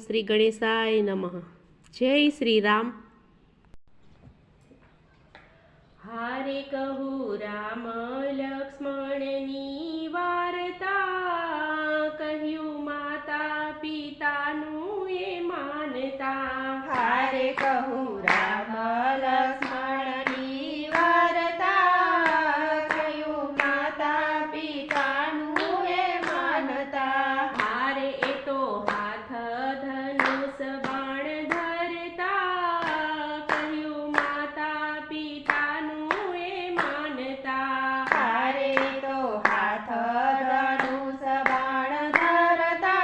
શ્રી ગણેશાય નમઃ. જય શ્રી રામ. હારે કહું રામ લક્ષ્મણની વાર્તા, કહ્યું માતા પિતાનું એ માનતા. હારે કહું રામ લક્ષ્મણની વાર્તા, કહ્યું માતા પિતાનું એ માનતા. હારે એ તો હાથ ધનુષ બાણ ધરતા, કહ્યું માતા પિતાનું એ માનતા. હારે તો હાથ ધનુષ બાણ ધરતા,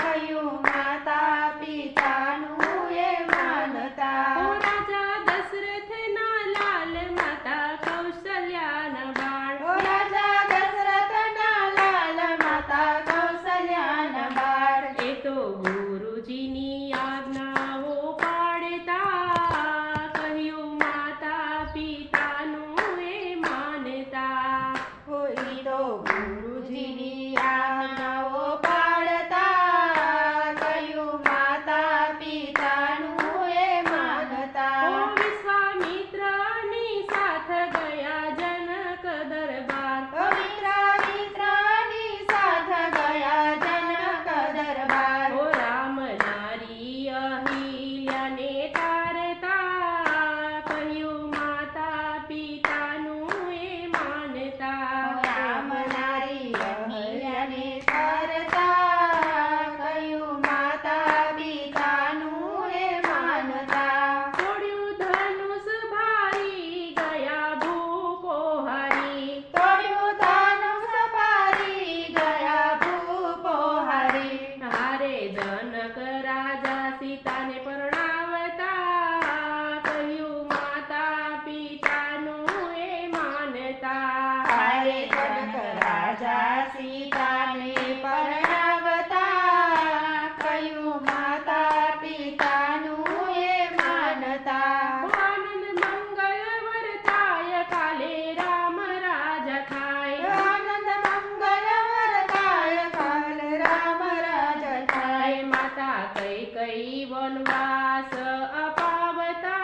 કહ્યું માતા પિતાનું એ માનતા. ઓ રાજા દશરથના લાલ માતા કૌશલ્યાના બાણ, ઓ રાજા દશરથના લાલ માતા કૌશલ્યાના બાળ. એ તો ગુરુજીની આજ્ઞાઓ પાડતા, કહ્યું માતા પિતાનું એ માનતા. હોય તો ગુરુજીની આજ્ઞાઓ પાળતા, કહ્યું માતા પિતાનું એ માનતા. ઓ વિશ્વામિત્રની સાથ ગયા જનક દરબાર, વિશ્વામિત્રની સાથ ગયા જનક દરબાર. ઓ રામ નારી અહિલ્યાને તારતા, કહ્યું માતા પિતાનું એ માનતા. રામ નારી અહિલ્યાને તારતા, કહ્યું માતા પિતાનું એ માનતા. તોડ્યું ધનુષ ભારી ગયા ભૂપો હારી, તોડ્યું ધનુષ ભારી ગયા ભૂપો હારી. હારે જનક રાજા સીતાને પરણાવતા, કહ્યું માતા પિતાનું એ માનતા. હારે જનક રાજા સીતાને પરણાવતા, કહ્યું માતા પિતાનું એ માનતા. આનંદ મંગલ વર્તાય કાલે રામ રાજા થાય, આનંદ મંગલ વરદાય કાલ રામ રાજ થાય. માતા કૈકેયી વનવાસ અપાવતા,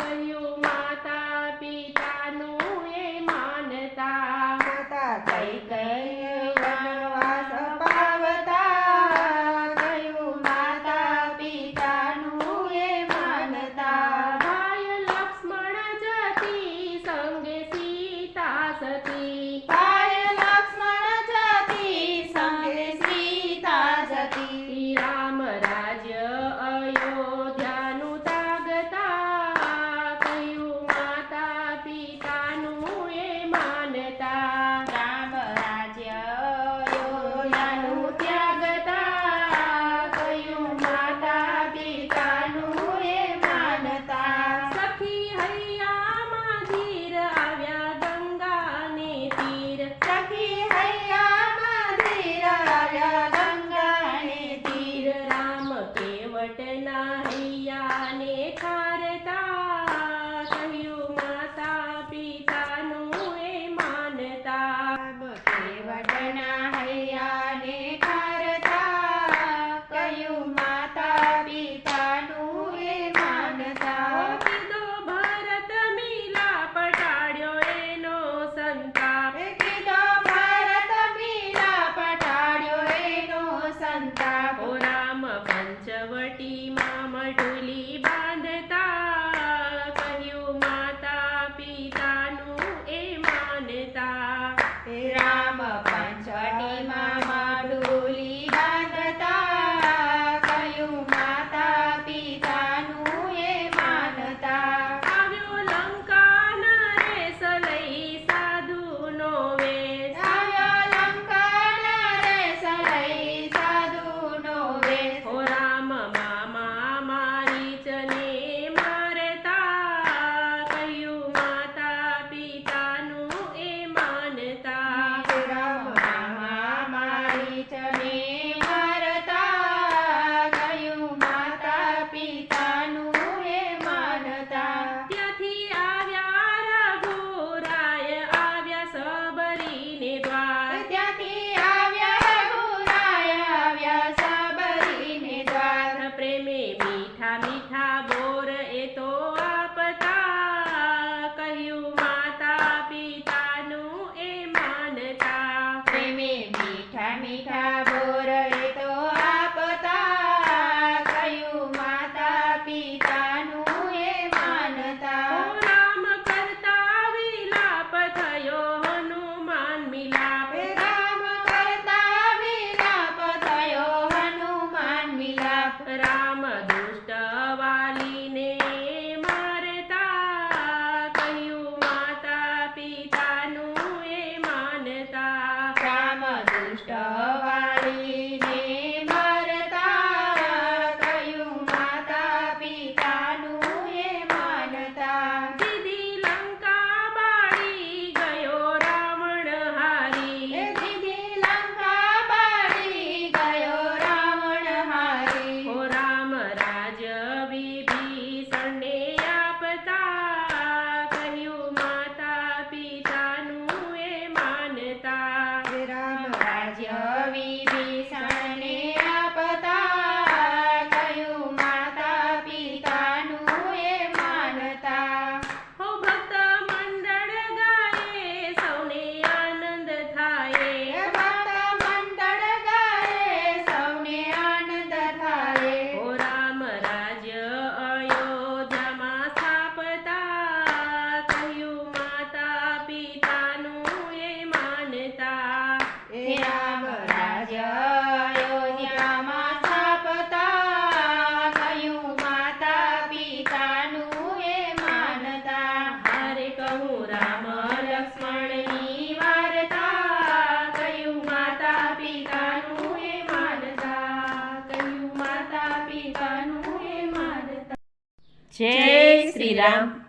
કહ્યું માતા પિતાનું એ માનતા. માતા કૈકેયી વનવાસ પાવતા, કહ્યું માતા પિતાનું એ માનતા. ભાઈ લક્ષ્મણ જતી સંગે સીતા સતી, ભાઈ લક્ષ્મણ જતી સંગે સીતા જતી. શ્રી રામ રાજ્ય અયોધ્યાનું તાગતા, કહ્યું માતા પિતાનું એ માનતા. રામ રાજ્ય અયોધ્યાનું ત્યાગતા, કહ્યું માતા પિતાનું એ માનતા. સખી હૈયામાં ધીર આવ્યા ગંગાને તીર, સખી હૈયામાં ધીર આવ્યા ગંગાને તીર. રામ કેવટના હૈયાને ખારતા, કહ્યું માતા પિતાનું એ માનતા. રામ કેવટના હૈયાને ખારતા, કહ્યું માતા પિતાનું એ માનતા. કીધો ભરત મિલા પટાડ્યો એનો સંતાપ, કીધો ભારત મીરા પટાડ્યો એનો સંતાપ. ઓ રામ પંચવટીમાં મઢુલી બાંધતા, કહ્યું માતા પિતાનું એ માનતા. રામ પંચવટીમાં માડુલી બાંધતા, કહ્યું માતા પિતાનું એ માનતા. આવ્યો લંકા નરેશ લઈ સાધુનો વેશ, આવ્યો લંકા નરેશ લઈ સાધુનો વેશ. ઓ રામ મામા મારીચ જય શ્રી રામ.